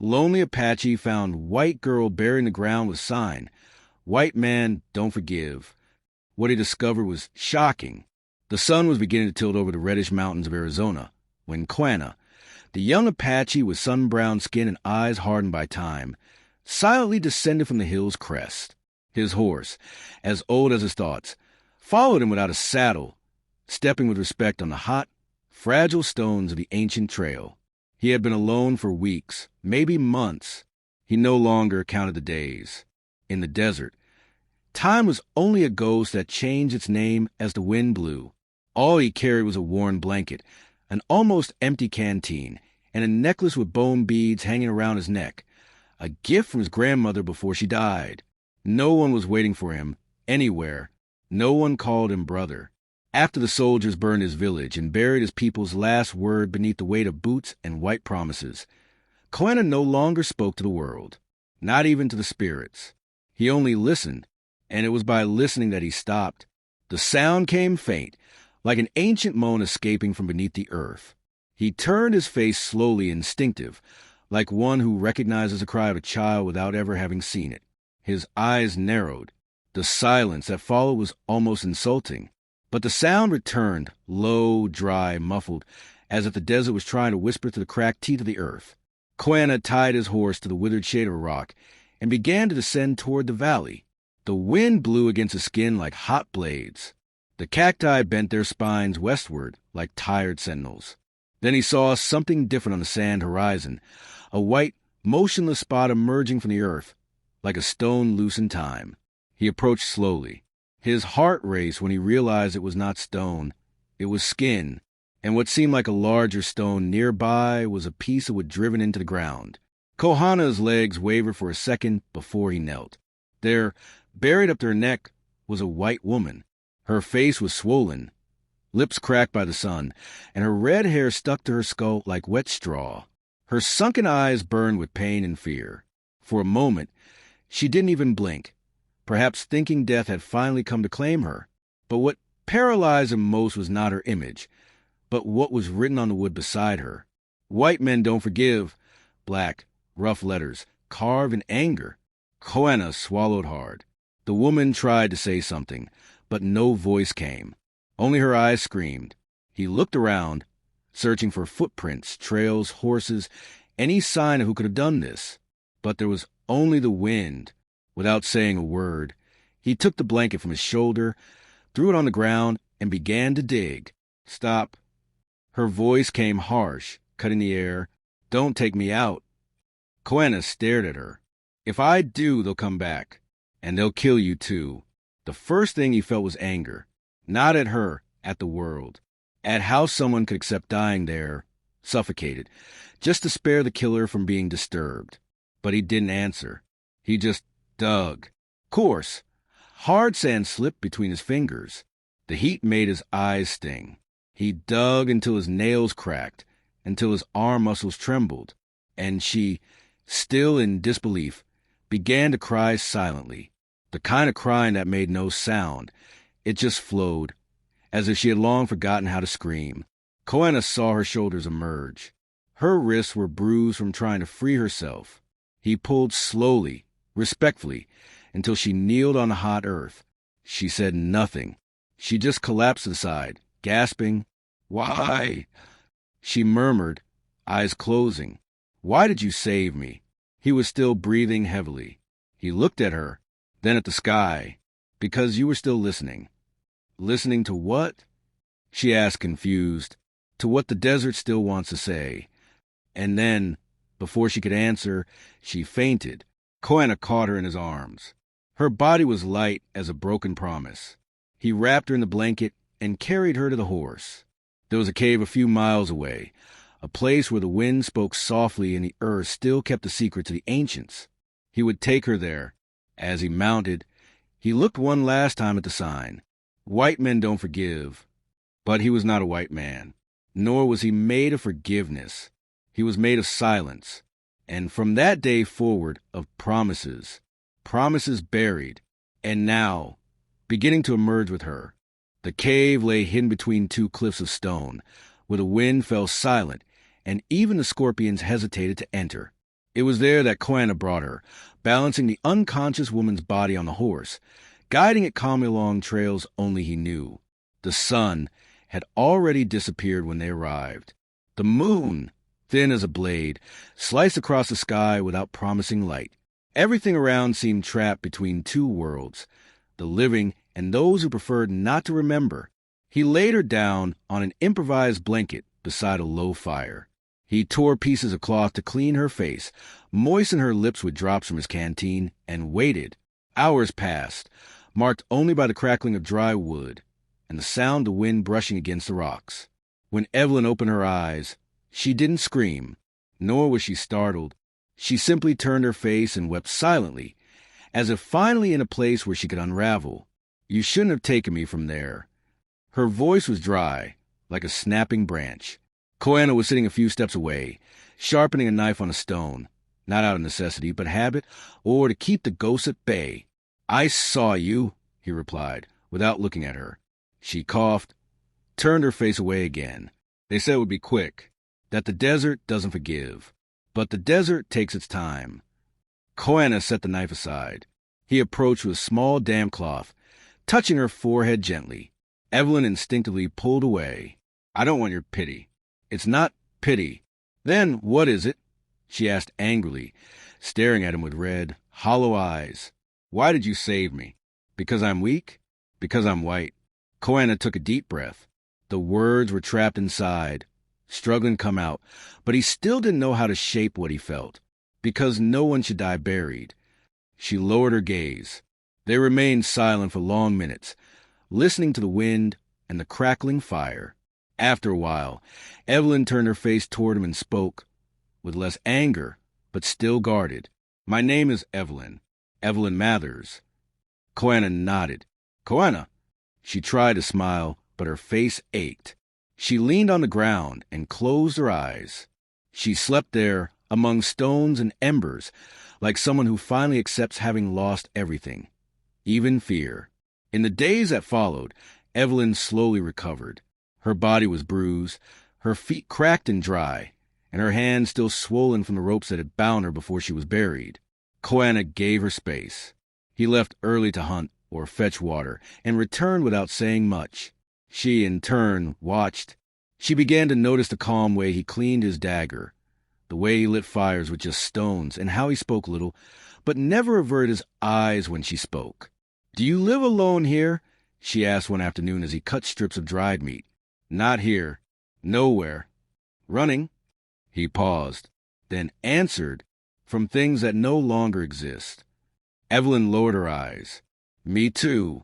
Lonely Apache found white girl buried in the ground with sign, "White man, don't forgive." What he discovered was shocking. The sun was beginning to tilt over the reddish mountains of Arizona when Quanah, the young Apache with sun-browned skin and eyes hardened by time, silently descended from the hill's crest. His horse, as old as his thoughts, followed him without a saddle, stepping with respect on the hot, fragile stones of the ancient trail. He had been alone for weeks, maybe months. He no longer counted the days. In the desert, time was only a ghost that changed its name as the wind blew. All he carried was a worn blanket, an almost empty canteen, and a necklace with bone beads hanging around his neck, a gift from his grandmother before she died. No one was waiting for him, anywhere. No one called him brother. After the soldiers burned his village and buried his people's last word beneath the weight of boots and white promises, Quanah no longer spoke to the world, not even to the spirits. He only listened, and it was by listening that he stopped. The sound came faint, like an ancient moan escaping from beneath the earth. He turned his face slowly, instinctive, like one who recognizes the cry of a child without ever having seen it. His eyes narrowed. The silence that followed was almost insulting. But the sound returned, low, dry, muffled, as if the desert was trying to whisper through the cracked teeth of the earth. Quanah tied his horse to the withered shade of a rock and began to descend toward the valley. The wind blew against his skin like hot blades. The cacti bent their spines westward like tired sentinels. Then he saw something different on the sand horizon, a white, motionless spot emerging from the earth, like a stone loose in time. He approached slowly. His heart raced when he realized it was not stone. It was skin, and what seemed like a larger stone nearby was a piece of wood driven into the ground. Kohanna's legs wavered for a second before he knelt. There, buried up to her neck, was a white woman. Her face was swollen, lips cracked by the sun, and her red hair stuck to her skull like wet straw. Her sunken eyes burned with pain and fear. For a moment, she didn't even blink, perhaps thinking death had finally come to claim her. But what paralyzed him most was not her image, but what was written on the wood beside her. "White men don't forgive." Black, rough letters, carved in anger. Quanah swallowed hard. The woman tried to say something, but no voice came. Only her eyes screamed. He looked around, searching for footprints, trails, horses, any sign of who could have done this. But there was only the wind. Without saying a word, he took the blanket from his shoulder, threw it on the ground, and began to dig. "Stop." Her voice came harsh, cutting the air. "Don't take me out." Quanah stared at her. "If I do, they'll come back. And they'll kill you too." The first thing he felt was anger. Not at her, at the world. At how someone could accept dying there, suffocated, just to spare the killer from being disturbed. But he didn't answer. He just dug. Coarse, hard sand slipped between his fingers. The heat made his eyes sting. He dug until his nails cracked, until his arm muscles trembled, and she, still in disbelief, began to cry silently. The kind of crying that made no sound. It just flowed, as if she had long forgotten how to scream. Quanah saw her shoulders emerge. Her wrists were bruised from trying to free herself. He pulled slowly, respectfully, until she kneeled on the hot earth. She said nothing. She just collapsed to the side, gasping. "Why?" She murmured, eyes closing. "Why did you save me?" He was still breathing heavily. He looked at her, then at the sky. "Because you were still listening." "Listening to what?" she asked, confused. "To what the desert still wants to say." And then, before she could answer, she fainted. Quanah caught her in his arms. Her body was light as a broken promise. He wrapped her in the blanket and carried her to the horse. There was a cave a few miles away, a place where the wind spoke softly and the earth still kept the secret to the ancients. He would take her there. As he mounted, he looked one last time at the sign. "White men don't forgive." But he was not a white man, nor was he made of forgiveness. He was made of silence, and from that day forward of promises. Promises buried, and now, beginning to emerge with her. The cave lay hidden between two cliffs of stone, where the wind fell silent, and even the scorpions hesitated to enter. It was there that Koana brought her, balancing the unconscious woman's body on the horse, guiding it calmly along trails only he knew. The sun had already disappeared when they arrived. The moon, thin as a blade, sliced across the sky without promising light. Everything around seemed trapped between two worlds, the living and those who preferred not to remember. He laid her down on an improvised blanket beside a low fire. He tore pieces of cloth to clean her face, moistened her lips with drops from his canteen, and waited. Hours passed, marked only by the crackling of dry wood and the sound of wind brushing against the rocks. When Evelyn opened her eyes, she didn't scream, nor was she startled. She simply turned her face and wept silently, as if finally in a place where she could unravel. "You shouldn't have taken me from there." Her voice was dry, like a snapping branch. Koana was sitting a few steps away, sharpening a knife on a stone, not out of necessity, but habit, or to keep the ghosts at bay. "I saw you," he replied, without looking at her. She coughed, turned her face away again. "They said it would be quick, that the desert doesn't forgive. But the desert takes its time." Koana set the knife aside. He approached with a small damp cloth, touching her forehead gently. Evelyn instinctively pulled away. "I don't want your pity." "It's not pity." "Then what is it?" she asked angrily, staring at him with red, hollow eyes. "Why did you save me? Because I'm weak? Because I'm white?" Koana took a deep breath. The words were trapped inside, struggling to come out, but he still didn't know how to shape what he felt. Because no one should die buried. She lowered her gaze. They remained silent for long minutes, listening to the wind and the crackling fire. After a while, Evelyn turned her face toward him and spoke, with less anger, but still guarded. "My name is Evelyn. Evelyn Mathers." Koana nodded. "Koana." She tried to smile, but her face ached. She leaned on the ground and closed her eyes. She slept there, among stones and embers, like someone who finally accepts having lost everything, even fear. In the days that followed, Evelyn slowly recovered. Her body was bruised, her feet cracked and dry, and her hands still swollen from the ropes that had bound her before she was buried. Koana gave her space. He left early to hunt or fetch water, and returned without saying much. She, in turn, watched. She began to notice the calm way he cleaned his dagger, the way he lit fires with just stones, and how he spoke little, but never averted his eyes when she spoke. "Do you live alone here?" she asked one afternoon as he cut strips of dried meat. "Not here. Nowhere. Running." He paused, then answered, "From things that no longer exist." Evelyn lowered her eyes. "Me too."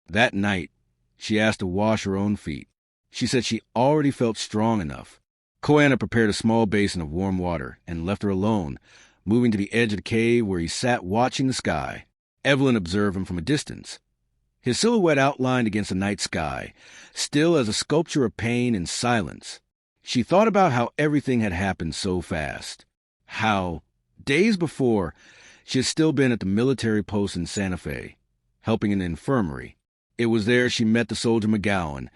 That night, she asked to wash her own feet. She said she already felt strong enough. Koana prepared a small basin of warm water and left her alone, moving to the edge of the cave where he sat watching the sky. Evelyn observed him from a distance. His silhouette outlined against the night sky, still as a sculpture of pain and silence. She thought about how everything had happened so fast. How, days before, she had still been at the military post in Santa Fe, helping in the infirmary. It was there she met the soldier McGowan,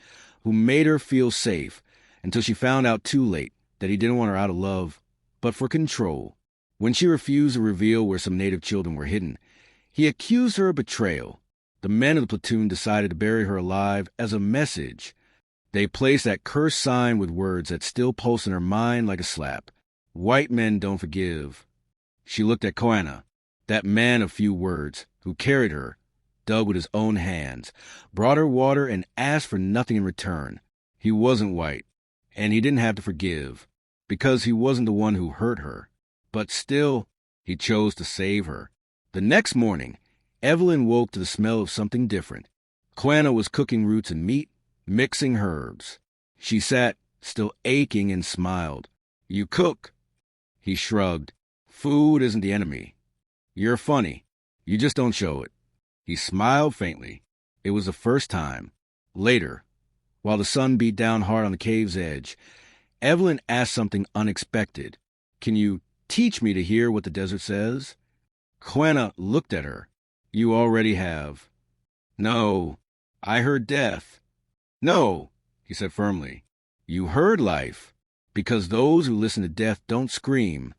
who made her feel safe, until she found out too late that he didn't want her out of love, but for control. When she refused to reveal where some native children were hidden, he accused her of betrayal. The men of the platoon decided to bury her alive as a message. They placed that cursed sign with words that still pulsed in her mind like a slap. "White men don't forgive." She looked at Koana, that man of few words, who carried her, dug with his own hands, brought her water, and asked for nothing in return. He wasn't white, and he didn't have to forgive, because he wasn't the one who hurt her. But still, he chose to save her. The next morning, Evelyn woke to the smell of something different. Koana was cooking roots and meat, mixing herbs. She sat, still aching, and smiled. "You cook?" He shrugged. "Food isn't the enemy. You're funny. You just don't show it." He smiled faintly. It was the first time. Later, while the sun beat down hard on the cave's edge, Evelyn asked something unexpected. "Can you teach me to hear what the desert says?" Koana looked at her. "You already have." "No, I heard death." "No," he said firmly. "You heard life, because those who listen to death don't scream.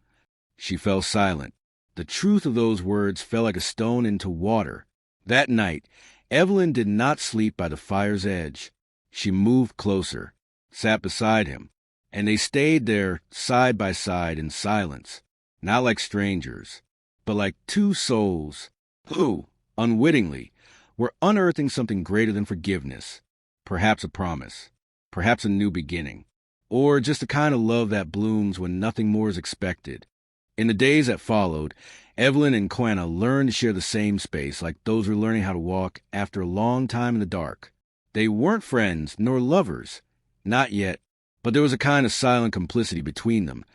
She fell silent. The truth of those words fell like a stone into water. That night, Evelyn did not sleep by the fire's edge. She moved closer, sat beside him, and they stayed there side by side in silence, not like strangers, but like two souls who, unwittingly, were unearthing something greater than forgiveness, perhaps a promise, perhaps a new beginning, or just the kind of love that blooms when nothing more is expected. In the days that followed, Evelyn and Quanah learned to share the same space like those who were learning how to walk after a long time in the dark. They weren't friends nor lovers, not yet, but there was a kind of silent complicity between them,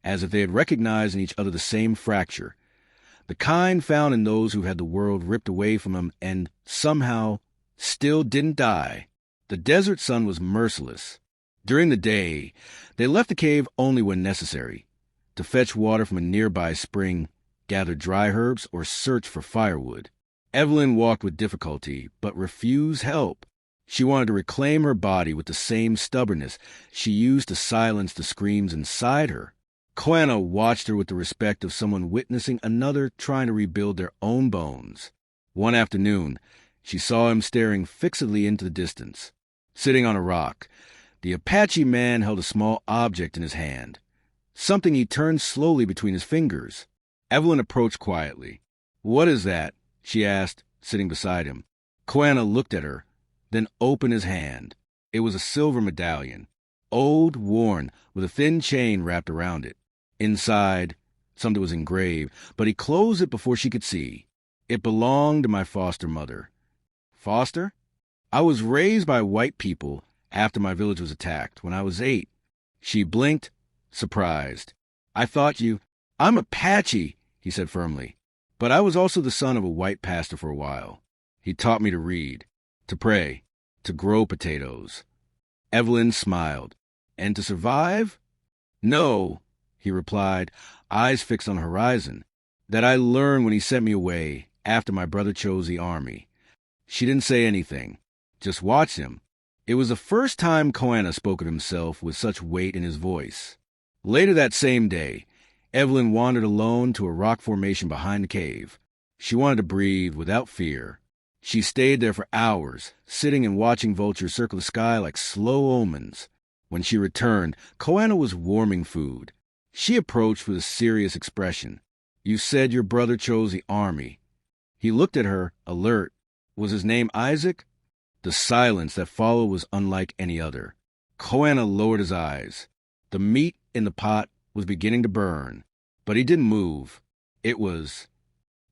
as if they had recognized in each other the same fracture, the kind found in those who had the world ripped away from them and, somehow, still didn't die. The desert sun was merciless. During the day, they left the cave only when necessary, to fetch water from a nearby spring, gather dry herbs, or search for firewood. Evelyn walked with difficulty, but refused help. She wanted to reclaim her body with the same stubbornness she used to silence the screams inside her. Quanah watched her with the respect of someone witnessing another trying to rebuild their own bones. One afternoon, she saw him staring fixedly into the distance. Sitting on a rock, the Apache man held a small object in his hand, something he turned slowly between his fingers. Evelyn approached quietly. "What is that?" she asked, sitting beside him. Quanah looked at her, then opened his hand. It was a silver medallion, old, worn, with a thin chain wrapped around it. Inside, something was engraved, but he closed it before she could see. "It belonged to my foster mother." "Foster?" "I was raised by white people after my village was attacked, when I was 8. She blinked, surprised. "I thought you—" "I'm Apache," he said firmly. "But I was also the son of a white pastor for a while. He taught me to read, to pray, to grow potatoes." Evelyn smiled. "And to survive?" "No," he replied, eyes fixed on the horizon. "That I learned when he sent me away after my brother chose the army." She didn't say anything, just watched him. It was the first time Quanah spoke of himself with such weight in his voice. Later that same day, Evelyn wandered alone to a rock formation behind the cave. She wanted to breathe without fear. She stayed there for hours, sitting and watching vultures circle the sky like slow omens. When she returned, Quanah was warming food. She approached with a serious expression. "You said your brother chose the army." He looked at her, alert. Was his name Isaac? The silence that followed was unlike any other. Quanah lowered his eyes. The meat in the pot was beginning to burn, but he didn't move. It was...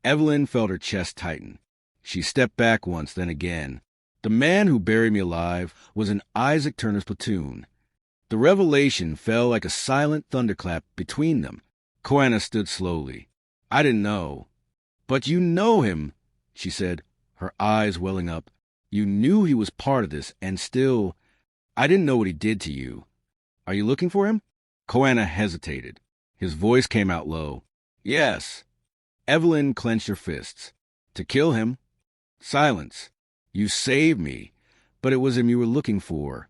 Evelyn felt her chest tighten. She stepped back once, then again. The man who buried me alive was in Isaac Turner's platoon. The revelation fell like a silent thunderclap between them. Quanah stood slowly. "I didn't know." "But you know him," she said, her eyes welling up. "You knew he was part of this, and still... I didn't know what he did to you. Are you looking for him?" Quanah hesitated. His voice came out low. "Yes." Evelyn clenched her fists. "To kill him." Silence. "You saved me, but it was him you were looking for."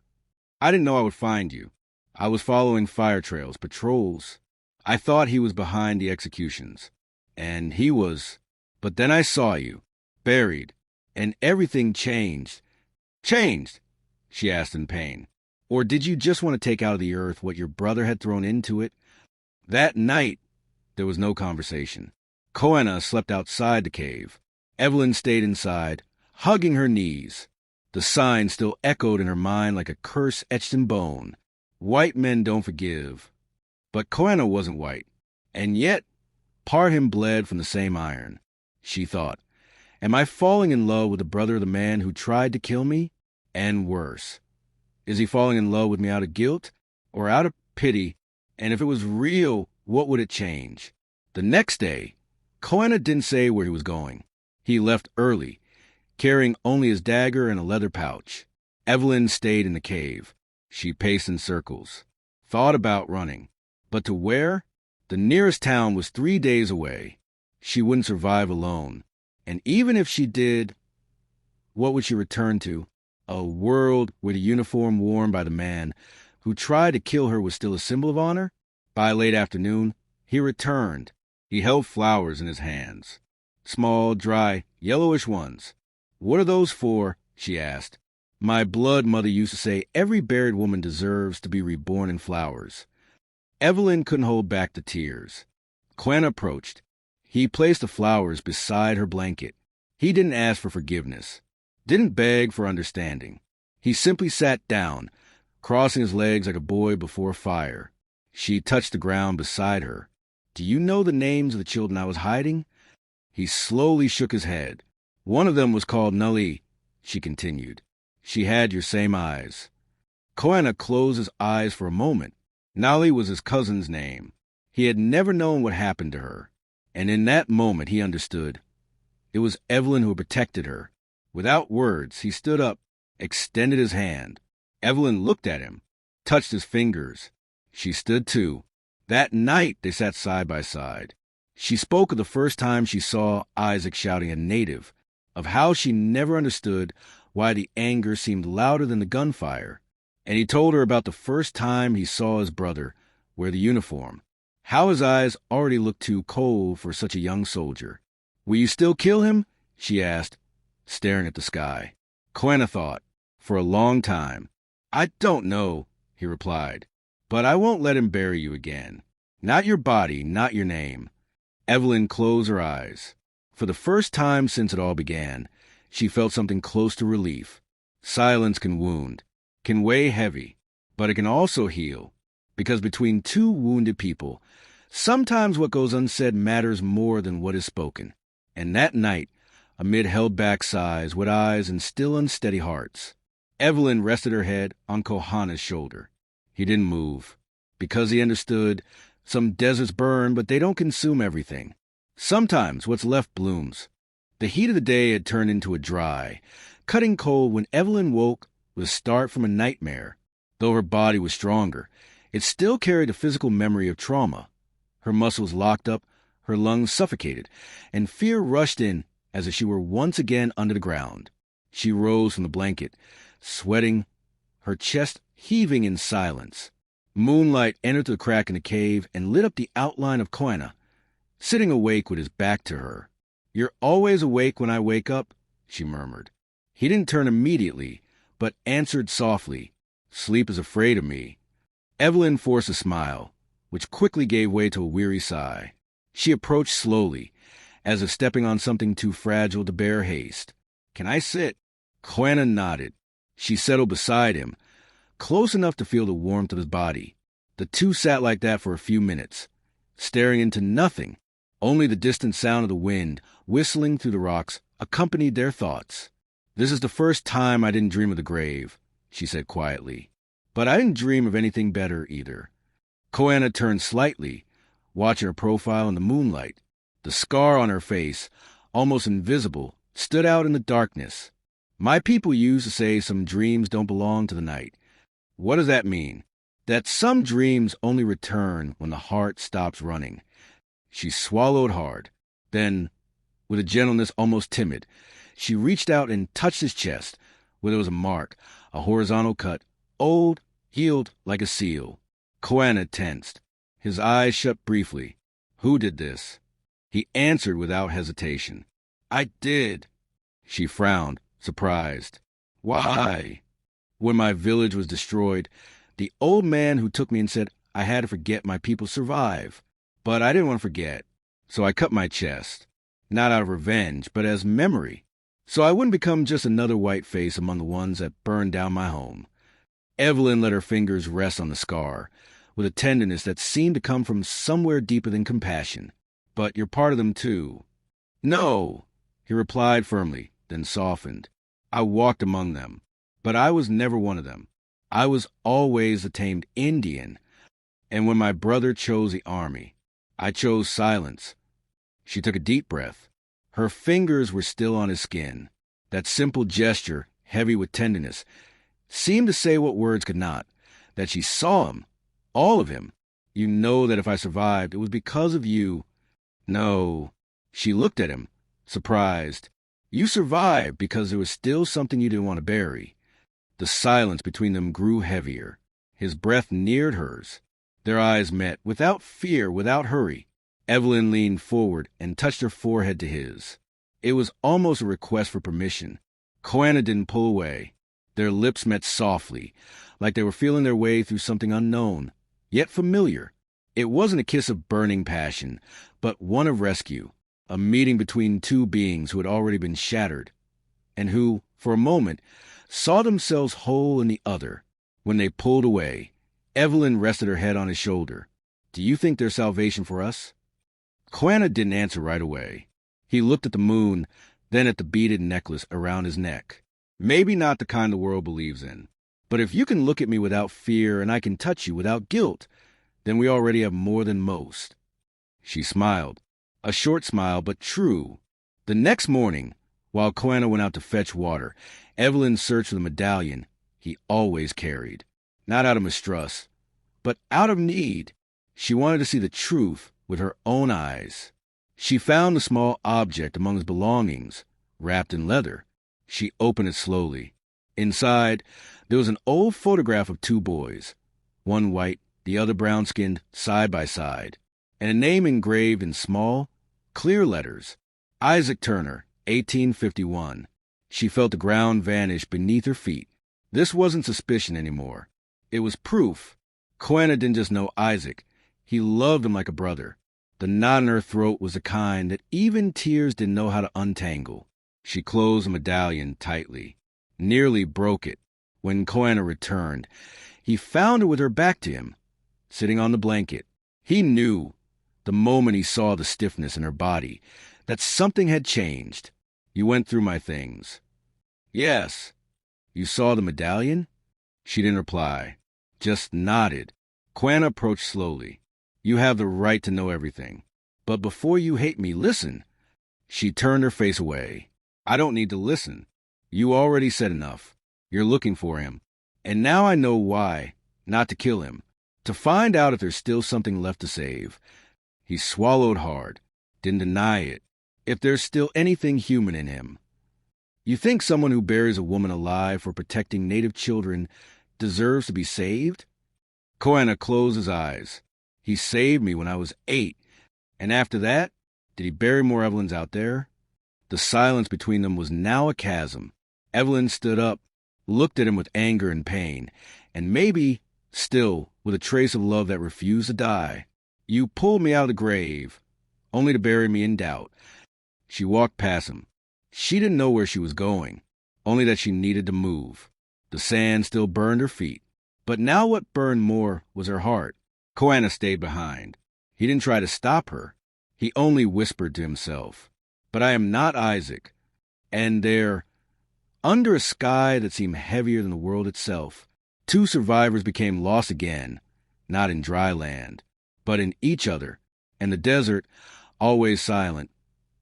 "I didn't know I would find you. I was following fire trails, patrols. I thought he was behind the executions. And he was. But then I saw you, buried, and everything changed." "Changed?" she asked in pain. "Or did you just want to take out of the earth what your brother had thrown into it?" That night, there was no conversation. Quanah slept outside the cave. Evelyn stayed inside, hugging her knees. The sign still echoed in her mind like a curse etched in bone. White men don't forgive. But Quanah wasn't white. And yet, part him bled from the same iron. She thought, am I falling in love with the brother of the man who tried to kill me? And worse, is he falling in love with me out of guilt or out of pity? And if it was real, what would it change? The next day, Quanah didn't say where he was going. He left early, carrying only his dagger and a leather pouch. Evelyn stayed in the cave. She paced in circles, thought about running. But to where? The nearest town was 3 days away. She wouldn't survive alone. And even if she did, what would she return to? A world where the uniform worn by the man who tried to kill her was still a symbol of honor? By late afternoon, He returned. He held flowers in his hands. Small, dry, yellowish ones. "What are those for?" she asked. "My blood mother used to say every buried woman deserves to be reborn in flowers." Evelyn couldn't hold back the tears. Quen approached. He placed the flowers beside her blanket. He didn't ask for forgiveness, didn't beg for understanding. He simply sat down, crossing his legs like a boy before a fire. She touched the ground beside her. "Do you know the names of the children I was hiding?" He slowly shook his head. "One of them was called Nully," she continued. "She had your same eyes." Koana closed his eyes for a moment. Nali was his cousin's name. He had never known what happened to her. And in that moment he understood. It was Evelyn who protected her. Without words, he stood up, extended his hand. Evelyn looked at him, touched his fingers. She stood too. That night they sat side by side. She spoke of the first time she saw Isaac shouting a native, of how she never understood why the anger seemed louder than the gunfire. And he told her about the first time he saw his brother wear the uniform, how his eyes already looked too cold for such a young soldier. "Will you still kill him?" she asked, staring at the sky. Koana thought, for a long time. "I don't know," he replied, "but I won't let him bury you again. Not your body, not your name." Evelyn closed her eyes. For the first time since it all began, she felt something close to relief. Silence can wound, can weigh heavy, but it can also heal, because between two wounded people, sometimes what goes unsaid matters more than what is spoken. And that night, amid held-back sighs, wet eyes, and still unsteady hearts, Evelyn rested her head on Kohana's shoulder. He didn't move, because he understood some deserts burn, but they don't consume everything. Sometimes what's left blooms. The heat of the day had turned into a dry, cutting cold when Evelyn woke with a start from a nightmare. Though her body was stronger, it still carried a physical memory of trauma. Her muscles locked up, her lungs suffocated, and fear rushed in as if she were once again under the ground. She rose from the blanket, sweating, her chest heaving in silence. Moonlight entered the crack in the cave and lit up the outline of Koana, sitting awake with his back to her. "You're always awake when I wake up," she murmured. He didn't turn immediately, but answered softly, "Sleep is afraid of me." Evelyn forced a smile, which quickly gave way to a weary sigh. She approached slowly, as if stepping on something too fragile to bear haste. "Can I sit?" Koana nodded. She settled beside him, close enough to feel the warmth of his body. The two sat like that for a few minutes, staring into nothing. Only the distant sound of the wind whistling through the rocks accompanied their thoughts. "This is the first time I didn't dream of the grave," she said quietly. "But I didn't dream of anything better either." Koana turned slightly, watching her profile in the moonlight. The scar on her face, almost invisible, stood out in the darkness. "My people used to say some dreams don't belong to the night." "What does that mean?" "That some dreams only return when the heart stops running." She swallowed hard. Then, with a gentleness almost timid, she reached out and touched his chest, where there was a mark, a horizontal cut, old, healed like a seal. Koana tensed. His eyes shut briefly. "Who did this?" He answered without hesitation. "I did." She frowned, surprised. "Why?" "When my village was destroyed, the old man who took me and said I had to forget my people survive. But I didn't want to forget, so I cut my chest. Not out of revenge, but as memory. So I wouldn't become just another white face among the ones that burned down my home." Evelyn let her fingers rest on the scar, with a tenderness that seemed to come from somewhere deeper than compassion. "But you're part of them, too." "No," he replied firmly, then softened. "I walked among them, but I was never one of them. I was always a tamed Indian. And when my brother chose the army, I chose silence." She took a deep breath. Her fingers were still on his skin. That simple gesture, heavy with tenderness, seemed to say what words could not, that she saw him, all of him. "You know that if I survived, it was because of you." "No." She looked at him, surprised. "You survived because there was still something you didn't want to bury." The silence between them grew heavier. His breath neared hers. Their eyes met, without fear, without hurry. Evelyn leaned forward and touched her forehead to his. It was almost a request for permission. Koanna didn't pull away. Their lips met softly, like they were feeling their way through something unknown, yet familiar. It wasn't a kiss of burning passion, but one of rescue, a meeting between two beings who had already been shattered, and who, for a moment, saw themselves whole in the other. When they pulled away, Evelyn rested her head on his shoulder. "Do you think there's salvation for us?" Koanna didn't answer right away. He looked at the moon, then at the beaded necklace around his neck. "Maybe not the kind the world believes in. But if you can look at me without fear and I can touch you without guilt, then we already have more than most." She smiled. A short smile, but true. The next morning, while Koanna went out to fetch water, Evelyn searched for the medallion he always carried. Not out of mistrust, but out of need. She wanted to see the truth with her own eyes. She found the small object among his belongings, wrapped in leather. She opened it slowly. Inside, there was an old photograph of two boys, one white, the other brown-skinned, side by side, and a name engraved in small, clear letters, Isaac Turner, 1851. She felt the ground vanish beneath her feet. This wasn't suspicion anymore. It was proof. Koanna didn't just know Isaac. He loved him like a brother. The knot in her throat was the kind that even tears didn't know how to untangle. She closed the medallion tightly, nearly broke it. When Koanna returned, he found her with her back to him, sitting on the blanket. He knew, the moment he saw the stiffness in her body, that something had changed. "You went through my things." "Yes." "You saw the medallion?" She didn't reply, just nodded. Koanna approached slowly. "You have the right to know everything. But before you hate me, listen." She turned her face away. "I don't need to listen. You already said enough. You're looking for him. And now I know why. Not to kill him. To find out if there's still something left to save." He swallowed hard, didn't deny it. "If there's still anything human in him. You think someone who buries a woman alive for protecting native children deserves to be saved?" Koanna closed his eyes. "He saved me when I was 8. And after that, did he bury more Evelyns out there?" The silence between them was now a chasm. Evelyn stood up, looked at him with anger and pain, and maybe, still, with a trace of love that refused to die. "You pulled me out of the grave, only to bury me in doubt." She walked past him. She didn't know where she was going, only that she needed to move. The sand still burned her feet, but now what burned more was her heart. Koanna stayed behind. He didn't try to stop her. He only whispered to himself, "But I am not Isaac." And there, under a sky that seemed heavier than the world itself, two survivors became lost again, not in dry land, but in each other, and the desert, always silent,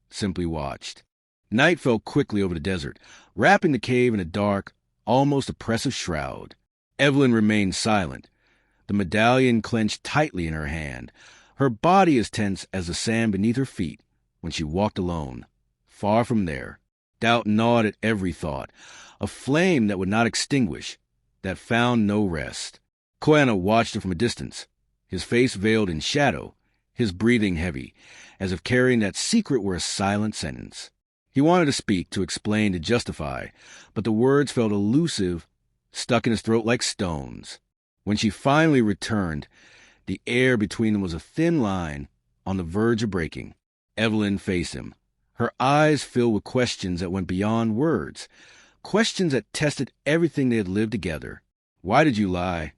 simply watched. Night fell quickly over the desert, wrapping the cave in a dark, almost oppressive shroud. Evelyn remained silent, the medallion clenched tightly in her hand, her body as tense as the sand beneath her feet when she walked alone. Far from there, doubt gnawed at every thought, a flame that would not extinguish, that found no rest. Koanna watched her from a distance, his face veiled in shadow, his breathing heavy, as if carrying that secret were a silent sentence. He wanted to speak, to explain, to justify, but the words felt elusive, stuck in his throat like stones. When she finally returned, the air between them was a thin line on the verge of breaking. Evelyn faced him, her eyes filled with questions that went beyond words, questions that tested everything they had lived together. "Why did you lie?"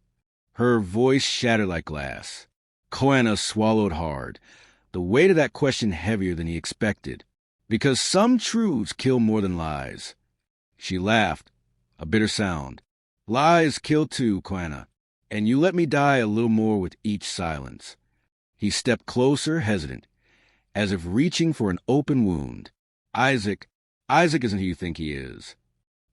Her voice shattered like glass. Koanna swallowed hard, the weight of that question heavier than he expected. "Because some truths kill more than lies." She laughed, a bitter sound. "Lies kill too, Koanna, and you let me die a little more with each silence." He stepped closer, hesitant, as if reaching for an open wound. Isaac isn't who you think he is."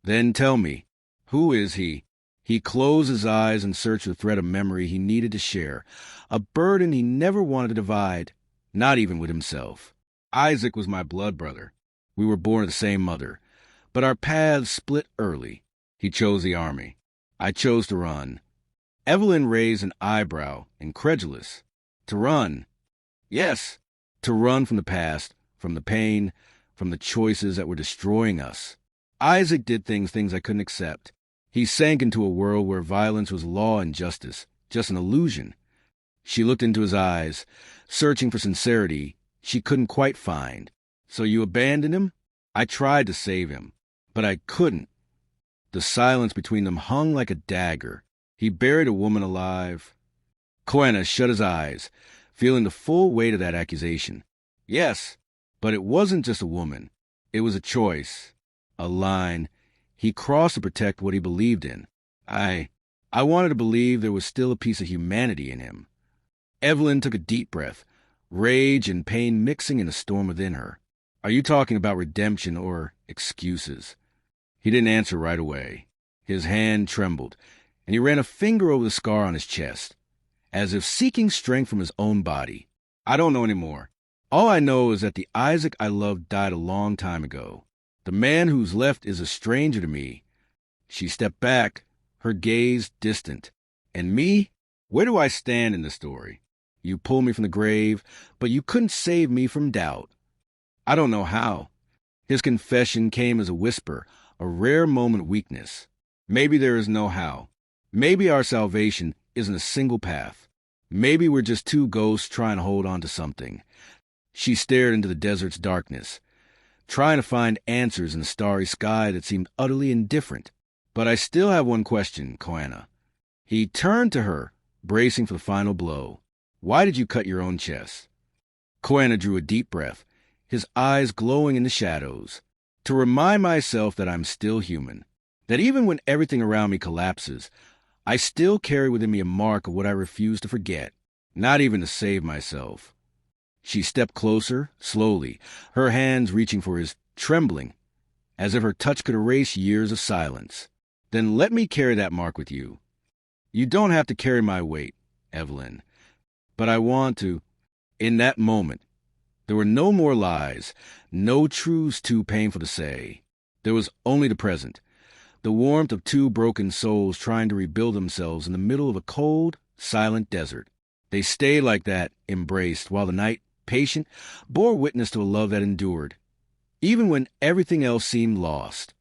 "Then tell me, who is he?" He closed his eyes and searched the thread of memory he needed to share, a burden he never wanted to divide, not even with himself. "Isaac was my blood brother. We were born of the same mother, but our paths split early. He chose the army. I chose to run. Evelyn raised an eyebrow, incredulous. To run. Yes, to run from the past, from the pain, from the choices that were destroying us. Isaac did things I couldn't accept. He sank into a world where violence was law and justice, just an illusion. She looked into his eyes, searching for sincerity she couldn't quite find. So you abandoned him? I tried to save him, but I couldn't. The silence between them hung like a dagger. He buried a woman alive. Koena shut his eyes, feeling the full weight of that accusation. Yes, but it wasn't just a woman. It was a choice, a line he crossed to protect what he believed in. I wanted to believe there was still a piece of humanity in him. Evelyn took a deep breath, rage and pain mixing in a storm within her. Are you talking about redemption or excuses? He didn't answer right away. His hand trembled, and he ran a finger over the scar on his chest, as if seeking strength from his own body. I don't know anymore. All I know is that the Isaac I loved died a long time ago. The man who's left is a stranger to me. She stepped back, her gaze distant. And me? Where do I stand in the story? You pulled me from the grave, but you couldn't save me from doubt. I don't know how. His confession came as a whisper, a rare moment of weakness. Maybe there is no how. Maybe our salvation isn't a single path. Maybe we're just two ghosts trying to hold on to something. She stared into the desert's darkness, trying to find answers in the starry sky that seemed utterly indifferent. But I still have one question, Koena. He turned to her, bracing for the final blow. Why did you cut your own chest? Koena drew a deep breath, his eyes glowing in the shadows. To remind myself that I'm still human, that even when everything around me collapses, I still carry within me a mark of what I refuse to forget, not even to save myself. She stepped closer, slowly, her hands reaching for his, trembling, as if her touch could erase years of silence. Then let me carry that mark with you. You don't have to carry my weight, Evelyn, but I want to. In that moment, there were no more lies, no truths too painful to say. There was only the present, the warmth of two broken souls trying to rebuild themselves in the middle of a cold, silent desert. They stayed like that, embraced, while the night, patient, bore witness to a love that endured, even when everything else seemed lost.